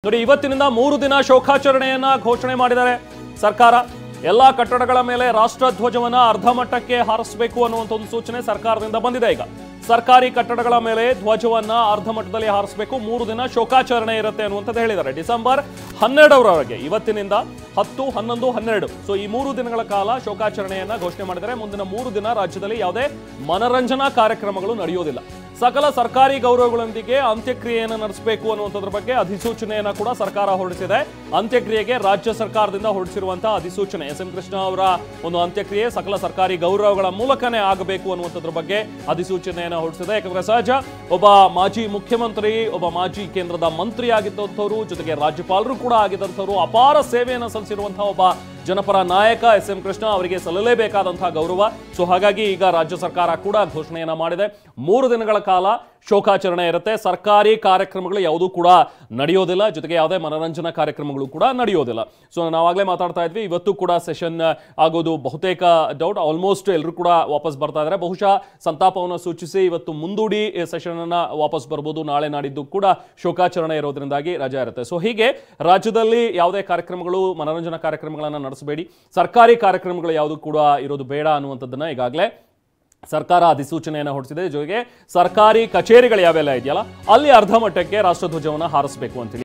ನೋಡಿ ಇವತ್ತಿನಿಂದ 3 ದಿನ ಶೋಕಾಚರಣೆಯನ್ನ ಘೋಷಣೆ ಮಾಡಿದ್ದಾರೆ ಸರ್ಕಾರ. ಎಲ್ಲಾ ಕಟ್ಟಡಗಳ ಮೇಲೆ ರಾಷ್ಟ್ರಧ್ವಜವನ್ನ ಅರ್ಧ ಮಟ್ಟಕ್ಕೆ ಹಾರಿಸಬೇಕು ಅನ್ನುವಂತ ಒಂದು ಸೂಚನೆ ಸರ್ಕಾರದಿಂದ ಬಂದಿದೆ. ಈಗ ಸರ್ಕಾರಿ ಕಟ್ಟಡಗಳ ಮೇಲೆ ಧ್ವಜವನ್ನ ಅರ್ಧ ಮಟ್ಟದಲ್ಲಿ ಹಾರಿಸಬೇಕು, 3 ದಿನ ಶೋಕಾಚರಣೆ ಇರುತ್ತೆ ಅನ್ನುವಂಥದ್ದು ಹೇಳಿದ್ದಾರೆ. ಡಿಸೆಂಬರ್ 12ರವರೆಗೆ, ಇವತ್ತಿನಿಂದ 10, 11, 12 ಸೊ ಈ 3 ದಿನಗಳ ಕಾಲ ಶೋಕಾಚರಣೆಯನ್ನ ಘೋಷಣೆ ಮಾಡಿದರೆ ಮುಂದಿನ 3 ದಿನ ರಾಜ್ಯದಲ್ಲಿ ಯಾವುದೇ ಮನರಂಜನಾ ಕಾರ್ಯಕ್ರಮಗಳು ನಡೆಯೋದಿಲ್ಲ. ಸಕಲ ಸರ್ಕಾರಿ ಗೌರವಗಳೊಂದಿಗೆ ಅಂತ್ಯಕ್ರಿಯೆಯನ್ನು ನಡೆಸಬೇಕು ಅನ್ನುವಂಥದ್ರ ಬಗ್ಗೆ ಅಧಿಸೂಚನೆಯನ್ನ ಕೂಡ ಸರ್ಕಾರ ಹೊರಡಿಸಿದೆ. ಅಂತ್ಯಕ್ರಿಯೆಗೆ ರಾಜ್ಯ ಸರ್ಕಾರದಿಂದ ಹೊರಡಿಸಿರುವಂತಹ ಅಧಿಸೂಚನೆ ಎಸ್.ಎಂ. ಕೃಷ್ಣ ಅವರ ಒಂದು ಅಂತ್ಯಕ್ರಿಯೆ ಸಕಲ ಸರ್ಕಾರಿ ಗೌರವಗಳ ಮೂಲಕನೇ ಆಗಬೇಕು ಅನ್ನುವಂಥದ್ರ ಬಗ್ಗೆ ಅಧಿಸೂಚನೆಯನ್ನ ಹೊರಡಿಸಿದೆ. ಯಾಕಂದ್ರೆ ಸಹಜ, ಒಬ್ಬ ಮಾಜಿ ಮುಖ್ಯಮಂತ್ರಿ, ಒಬ್ಬ ಮಾಜಿ ಕೇಂದ್ರದ ಮಂತ್ರಿ ಆಗಿದ್ದಂಥವ್ರು, ಜೊತೆಗೆ ರಾಜ್ಯಪಾಲರು ಕೂಡ ಆಗಿದ್ದಂಥವ್ರು, ಅಪಾರ ಸೇವೆಯನ್ನು ಸಲ್ಲಿಸಿರುವಂತಹ ಒಬ್ಬ ಜನಪರ ನಾಯಕ ಎಸ್.ಎಂ. ಕೃಷ್ಣ ಅವರಿಗೆ ಸಲ್ಲಲೇಬೇಕಾದಂತಹ ಗೌರವ. ಸೊ ಹಾಗಾಗಿ ಈಗ ರಾಜ್ಯ ಸರ್ಕಾರ ಕೂಡ ಘೋಷಣೆಯನ್ನ ಮಾಡಿದೆ. 3 ದಿನಗಳ ಕಾಲ ಶೋಕಾಚರಣೆ ಇರುತ್ತೆ. ಸರ್ಕಾರಿ ಕಾರ್ಯಕ್ರಮಗಳು ಯಾವುದೂ ಕೂಡ ನಡೆಯೋದಿಲ್ಲ, ಜೊತೆಗೆ ಯಾವುದೇ ಮನರಂಜನಾ ಕಾರ್ಯಕ್ರಮಗಳು ಕೂಡ ನಡೆಯೋದಿಲ್ಲ. ಸೊ ನಾವಾಗಲೇ ಮಾತಾಡ್ತಾ ಇದ್ವಿ, ಇವತ್ತು ಕೂಡ ಸೆಷನ್ ಆಗೋದು ಬಹುತೇಕ ಡೌಟ್. ಆಲ್ಮೋಸ್ಟ್ ಎಲ್ಲರೂ ಕೂಡ ವಾಪಸ್ ಬರ್ತಾ ಇದ್ದಾರೆ. ಬಹುಶಃ ಸಂತಾಪವನ್ನು ಸೂಚಿಸಿ ಇವತ್ತು ಮುಂದೂಡಿ ಸೆಷನ್ ಅನ್ನ ವಾಪಸ್ ಬರ್ಬೋದು. ನಾಳೆ ನಾಡಿದ್ದು ಕೂಡ ಶೋಕಾಚರಣೆ ಇರೋದ್ರಿಂದಾಗಿ ರಜೆ ಇರುತ್ತೆ. ಸೊ ಹೀಗೆ ರಾಜ್ಯದಲ್ಲಿ ಯಾವುದೇ ಕಾರ್ಯಕ್ರಮಗಳು, ಮನರಂಜನಾ ಕಾರ್ಯಕ್ರಮಗಳನ್ನು ನಡೆಸಬೇಡಿ, ಸರ್ಕಾರಿ ಕಾರ್ಯಕ್ರಮಗಳು ಯಾವುದು ಕೂಡ ಇರೋದು ಬೇಡ ಅನ್ನುವಂಥದ್ದನ್ನ ಈಗಾಗಲೇ ಸರ್ಕಾರ ಅಧಿಸೂಚನೆಯನ್ನು ಹೊರಡಿಸಿದೆ. ಜೊತೆಗೆ ಸರ್ಕಾರಿ ಕಚೇರಿಗಳು ಯಾವೆಲ್ಲ ಇದೆಯಲ್ಲ ಅಲ್ಲಿ ಅರ್ಧ ಮಟ್ಟಕ್ಕೆ ರಾಷ್ಟ್ರಧ್ವಜವನ್ನು ಹಾರಿಸಬೇಕು ಅಂತೇಳಿ